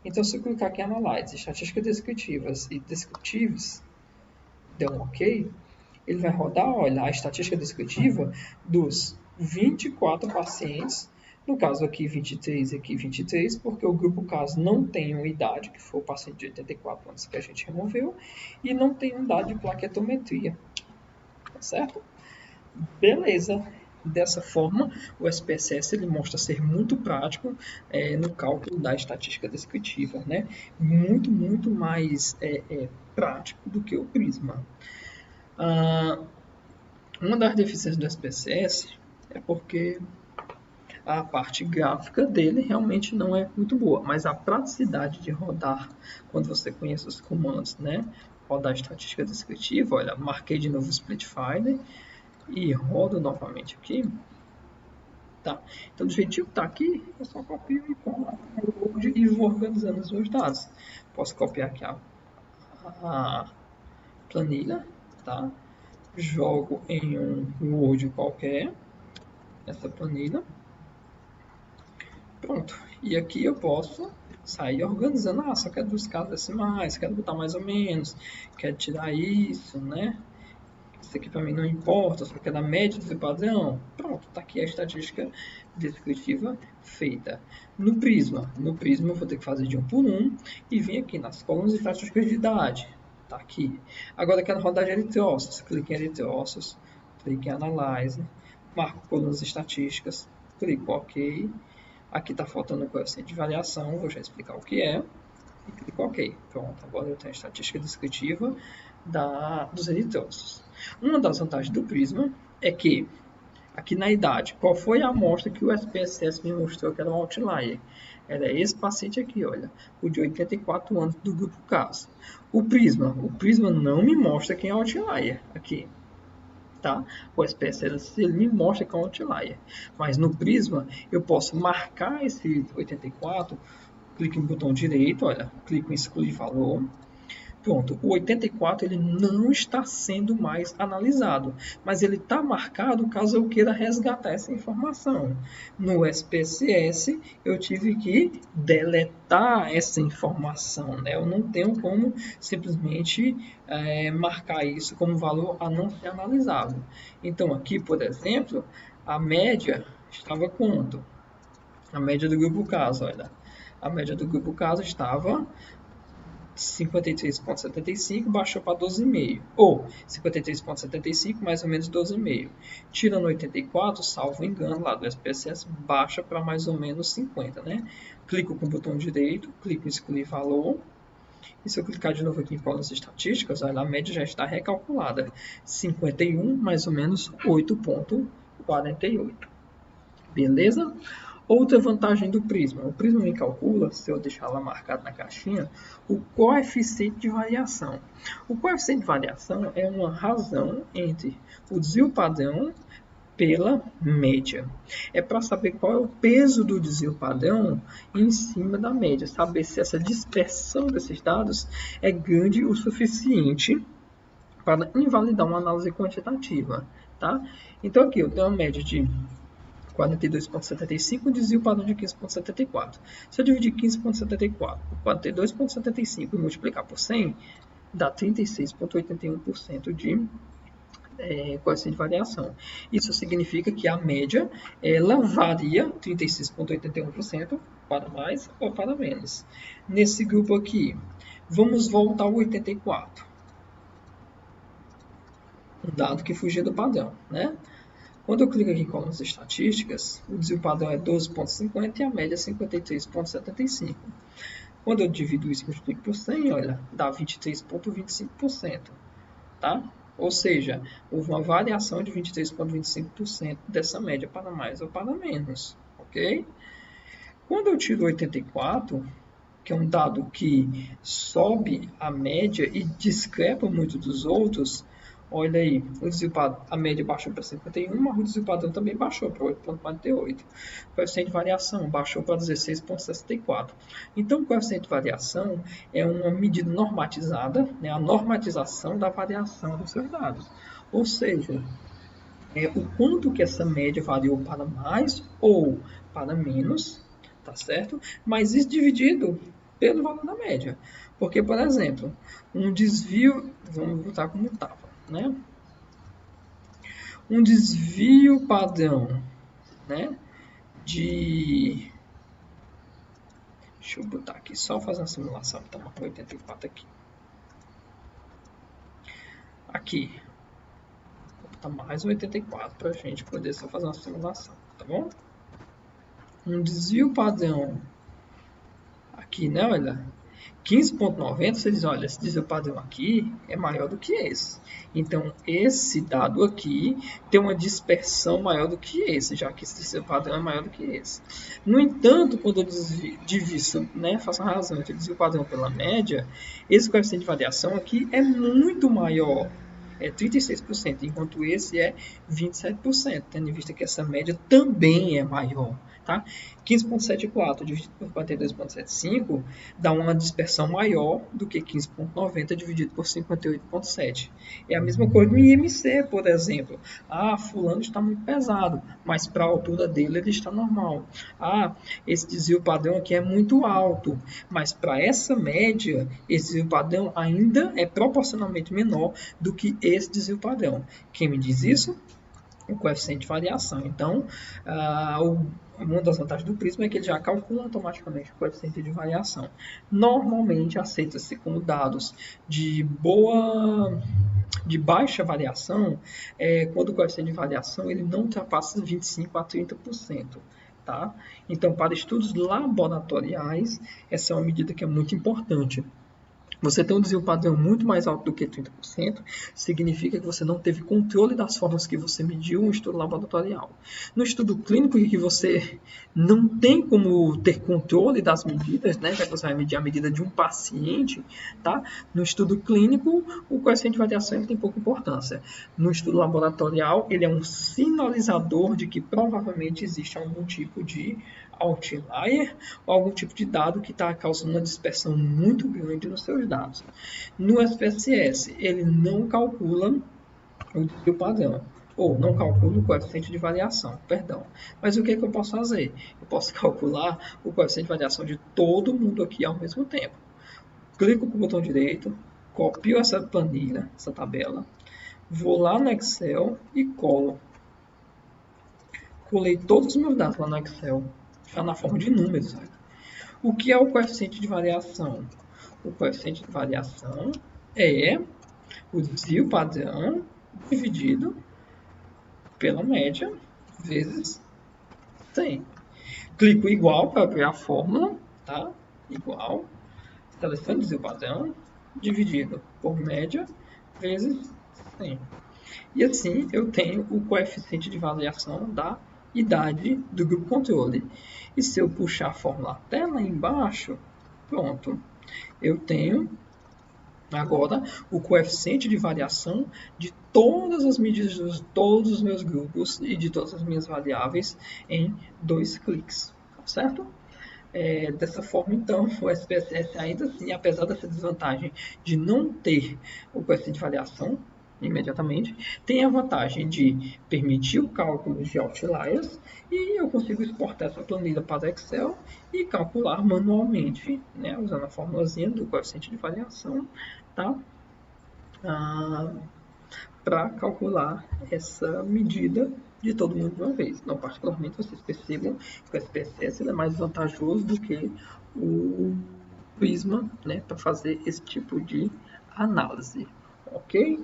Então, se eu clicar aqui em Analyze, Estatísticas Descritivas e Descriptives, der um OK, ele vai rodar, olha, a estatística descritiva dos 24 pacientes, no caso aqui 23 e aqui 23, porque o grupo caso não tem uma idade, que foi o paciente de 84 anos que a gente removeu, e não tem um dado de plaquetometria, tá certo? Beleza. Dessa forma, o SPSS ele mostra ser muito prático no cálculo da estatística descritiva, né? Muito, muito mais prático do que o Prisma. Uma das deficiências do SPSS é porque a parte gráfica dele realmente não é muito boa, mas a praticidade de rodar, quando você conhece os comandos, né? Rodar a estatística descritiva, olha, marquei de novo o Split File, e rodo novamente aqui, tá? Então, do jeitinho que está aqui, eu só copio e colo no Word e vou organizando os meus dados. Posso copiar aqui a planilha, tá? Jogo em um Word qualquer, essa planilha. Pronto. E aqui eu posso sair organizando. Ah, só quero buscar decimais, quero botar mais ou menos, quero tirar isso, né? Isso aqui para mim não importa, só quero a média do padrão. Pronto, está aqui a estatística descritiva feita. No Prisma eu vou ter que fazer de 1 por 1 e vir aqui nas colunas de estatísticas de idade. Está aqui. Agora eu quero rodar de eritrócitos. Clique em eritrócitos, clique em Analyze, marco colunas estatísticas, clico OK. Aqui está faltando o coeficiente de variação, vou já explicar o que é. E clico OK. Pronto, agora eu tenho a estatística descritiva dos eritrócitos. Uma das vantagens do Prisma é que, aqui na idade, qual foi a amostra que o SPSS me mostrou que era um outlier? Era esse paciente aqui, olha, o de 84 anos do grupo caso. O Prisma não me mostra quem é o outlier aqui. Tá? O SPSS ele me mostra que é um outlier. Mas no Prisma eu posso marcar esse 84, clico no botão direito, olha, clico em excluir valor. Pronto, o 84 ele não está sendo mais analisado, mas ele está marcado caso eu queira resgatar essa informação. No SPSS eu tive que deletar essa informação, né? Eu não tenho como simplesmente marcar isso como valor a não ser analisado. Então aqui, por exemplo, a média estava quanto? A média do grupo caso, olha. A média do grupo caso estava 53,75, baixou para 12,5. Ou 53,75 mais ou menos 12,5. Tirando 84, salvo engano, lá do SPSS, baixa para mais ou menos 50, né? Clico com o botão direito, clico em excluir valor. E se eu clicar de novo aqui em colunas estatísticas, olha, a média já está recalculada. 51 mais ou menos 8,48. Beleza? Outra vantagem do Prisma. O Prisma me calcula, se eu deixar lá marcado na caixinha, o coeficiente de variação. O coeficiente de variação é uma razão entre o desvio padrão pela média. É para saber qual é o peso do desvio padrão em cima da média. Saber se essa dispersão desses dados é grande o suficiente para invalidar uma análise quantitativa. Tá? Então aqui eu tenho uma média de 42,75, desvio padrão de 15,74. Se eu dividir 15,74 por 42,75 e multiplicar por 100, dá 36,81% de coeficiente de variação. Isso significa que a média ela varia 36,81% para mais ou para menos. Nesse grupo aqui, vamos voltar ao 84. Um dado que fugia do padrão, né? Quando eu clico aqui em colunas estatísticas, o desvio padrão é 12,50 e a média é 53,75. Quando eu divido isso e multiplico por 100, olha, dá 23,25%. Tá? Ou seja, houve uma variação de 23,25% dessa média para mais ou para menos. Ok? Quando eu tiro 84, que é um dado que sobe a média e discrepa muito dos outros, olha aí, a média baixou para 51, mas o desvio padrão também baixou para 8,48. O coeficiente de variação baixou para 16,64. Então, o coeficiente de variação é uma medida normatizada, né, a normatização da variação dos seus dados. Ou seja, o quanto que essa média variou para mais ou para menos, tá certo? Mas isso dividido pelo valor da média. Porque, por exemplo, um desvio, vamos botar como estava, né? Um desvio padrão, né? Deixa eu botar aqui, só fazer uma simulação, tá? 84 aqui. Aqui. Vou botar mais um 84 para a gente poder só fazer uma simulação, tá bom? Um desvio padrão aqui, né? Olha, 15,90, você diz, olha, esse desvio padrão aqui é maior do que esse. Então, esse dado aqui tem uma dispersão maior do que esse, já que esse desvio padrão é maior do que esse. No entanto, quando eu divido, né, faço a razão entre o desvio padrão pela média, esse coeficiente de variação aqui é muito maior. É 36%, enquanto esse é 27%, tendo em vista que essa média também é maior. Tá? 15,74 dividido por 42,75 dá uma dispersão maior do que 15,90 dividido por 58,7. É a mesma coisa no IMC, por exemplo. Ah, fulano está muito pesado, mas para a altura dele ele está normal. Ah, esse desvio padrão aqui é muito alto, mas para essa média, esse desvio padrão ainda é proporcionalmente menor do que esse desvio padrão. Quem me diz isso? O coeficiente de variação. Então, uma das vantagens do Prisma é que ele já calcula automaticamente o coeficiente de variação. Normalmente, aceita-se como dados de boa de baixa variação é quando o coeficiente de variação ele não ultrapassa 25 a 30%. Tá? Então, para estudos laboratoriais, essa é uma medida que é muito importante. Você tem um desvio padrão muito mais alto do que 30%, significa que você não teve controle das formas que você mediu no estudo laboratorial. No estudo clínico, em que você não tem como ter controle das medidas, né, já que você vai medir a medida de um paciente, tá? No estudo clínico, o coeficiente de variação tem pouca importância. No estudo laboratorial, ele é um sinalizador de que provavelmente existe algum tipo de outlier ou algum tipo de dado que está causando uma dispersão muito grande nos seus dados. No SPSS, ele não calcula o desvio padrão, ou não calcula o coeficiente de variação, perdão. Mas o que, é que eu posso fazer? Eu posso calcular o coeficiente de variação de todo mundo aqui ao mesmo tempo. Clico com o botão direito, copio essa planilha, essa tabela, vou lá no Excel e colo. Colei todos os meus dados lá no Excel, já na forma de números. Sabe? O que é o coeficiente de variação? O coeficiente de variação é o desvio padrão dividido pela média vezes 100. Clico igual para abrir a fórmula, tá? Igual, seleciono desvio padrão dividido por média vezes 100. E assim eu tenho o coeficiente de variação da idade do grupo controle. E se eu puxar a fórmula até lá embaixo, pronto, eu tenho agora o coeficiente de variação de todas as medidas de todos os meus grupos e de todas as minhas variáveis em 2 cliques, certo? Dessa forma, então, o SPSS ainda assim, apesar dessa desvantagem de não ter o coeficiente de variação imediatamente, tem a vantagem de permitir o cálculo de outliers e eu consigo exportar essa planilha para Excel e calcular manualmente, né, usando a formulazinha do coeficiente de variação, tá? Para calcular essa medida de todo mundo de uma vez. Então, particularmente, vocês percebam que o SPSS é mais vantajoso do que o Prisma, né, para fazer esse tipo de análise, ok?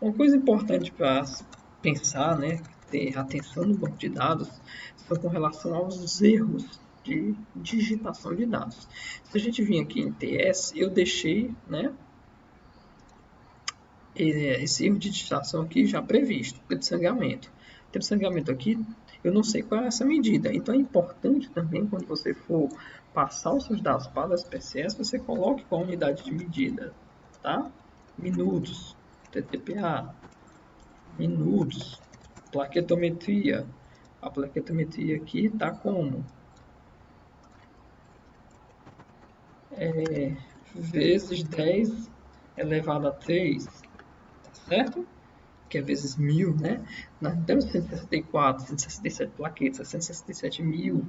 Uma coisa importante para pensar, né, ter atenção no banco de dados, são com relação aos erros de digitação de dados. Se a gente vir aqui em TS, eu deixei, né, esse erro de digitação aqui já previsto, tempo de sangramento. Tempo de sangramento aqui, eu não sei qual é essa medida. Então é importante também, quando você for passar os seus dados para as PCS, você coloque qual unidade de medida, tá? Minutos, TTPA, minutos, plaquetometria. A plaquetometria aqui está como? Vezes 10 elevado a 3, certo? Que é vezes 1000, né? Nós temos 164, 167 plaquetas, 167 mil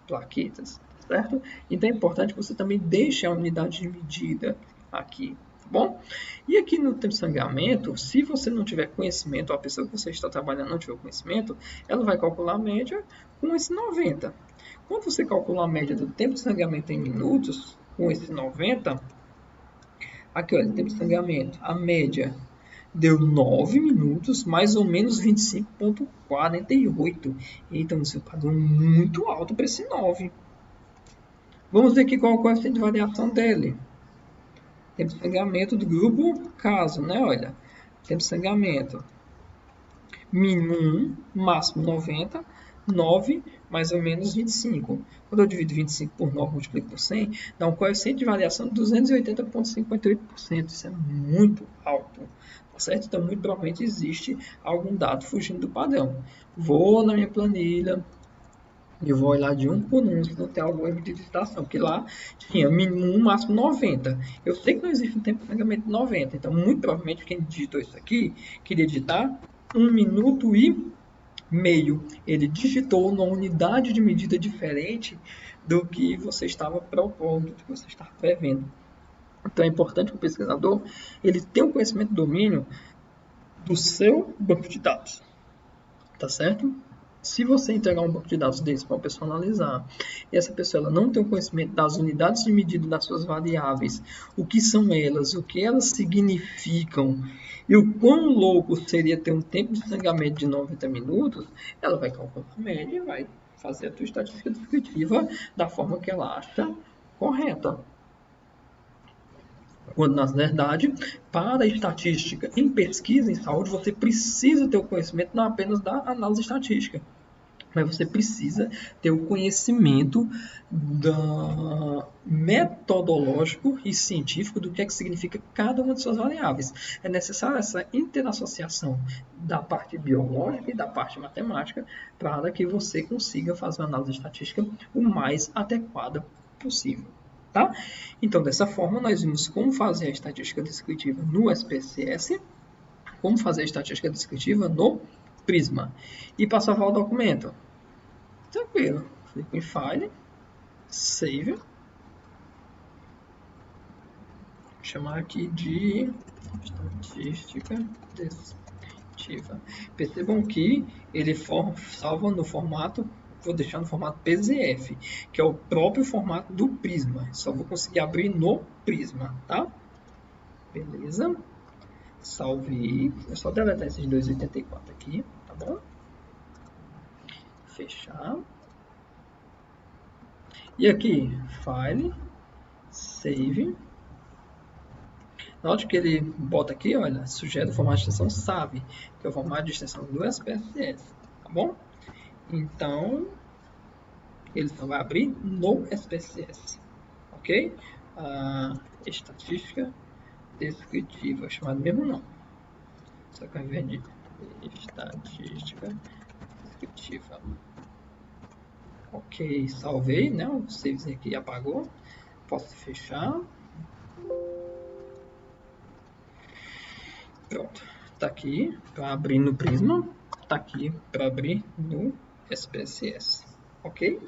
plaquetas, certo? Então é importante que você também deixe a unidade de medida aqui, tá bom? E aqui no tempo de sangramento, se você não tiver conhecimento, ou a pessoa que você está trabalhando não tiver conhecimento, ela vai calcular a média com esse 90. Quando você calcular a média do tempo de sangramento em minutos, com esse 90, aqui olha, tempo de sangramento, a média deu 9 minutos, mais ou menos 25,48. Então, seu padrão muito alto para esse 9. Vamos ver aqui qual é o coeficiente de variação dele. Tempo de sangramento do grupo caso, né? Olha, tempo de sangramento. Mínimo 1, máximo 90, 9, mais ou menos 25. Quando eu divido 25 por 9, multiplico por 100, dá um coeficiente de variação de 280,58%. Isso é muito alto. Certo? Então, muito provavelmente existe algum dado fugindo do padrão. Vou na minha planilha e vou olhar de um por um se não tem algum erro de digitação, porque lá tinha mínimo 1, máximo 90. Eu sei que não existe um tempo de sangramento de 90, então muito provavelmente quem digitou isso aqui queria digitar 1 minuto e meio. Ele digitou numa unidade de medida diferente do que você estava propondo, do que você estava prevendo. Então é importante que o pesquisador ele tenha um conhecimento do domínio do seu banco de dados, tá certo? Se você entregar um banco de dados desse para uma pessoa analisar, e essa pessoa ela não tem o conhecimento das unidades de medida das suas variáveis, o que são elas, o que elas significam, e o quão louco seria ter um tempo de sangramento de 90 minutos, ela vai calcular a média e vai fazer a sua estatística descritiva da forma que ela acha correta. Quando, na verdade, para a estatística em pesquisa em saúde, você precisa ter o conhecimento não apenas da análise estatística, mas você precisa ter o conhecimento metodológico e científico do que é que significa cada uma de suas variáveis. É necessária essa interassociação da parte biológica e da parte matemática para que você consiga fazer uma análise estatística o mais adequada possível. Tá? Então, dessa forma, nós vimos como fazer a estatística descritiva no SPSS, como fazer a estatística descritiva no Prisma. E para salvar o documento, tranquilo, clico em File, Save, vou chamar aqui de estatística descritiva. Percebam que ele salva no formato, vou deixar no formato PZF, que é o próprio formato do Prisma. Só vou conseguir abrir no Prisma, tá? Beleza. Salve. É só deletar esses 284 aqui, tá bom? Fechar. E aqui, File, Save. Note que ele bota aqui, olha, sugere o formato de extensão SAV, que é o formato de extensão do SPSS, tá bom? Então, ele só vai abrir no SPSS, ok? Estatística descritiva, chamado mesmo nome. Só que ao invés de estatística descritiva. Ok, salvei, né? O savezinho aqui apagou. Posso fechar. Pronto. Tá aqui para abrir no Prisma. Tá aqui para abrir no SPSS. Ok?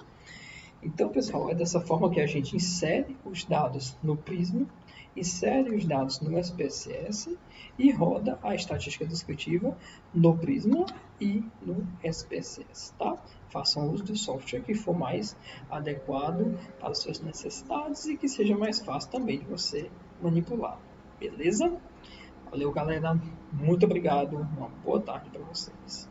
Então, pessoal, é dessa forma que a gente insere os dados no Prisma, insere os dados no SPSS e roda a estatística descritiva no Prisma e no SPSS, tá? Façam uso do software que for mais adequado para as suas necessidades e que seja mais fácil também de você manipular, beleza? Valeu, galera. Muito obrigado. Uma boa tarde para vocês.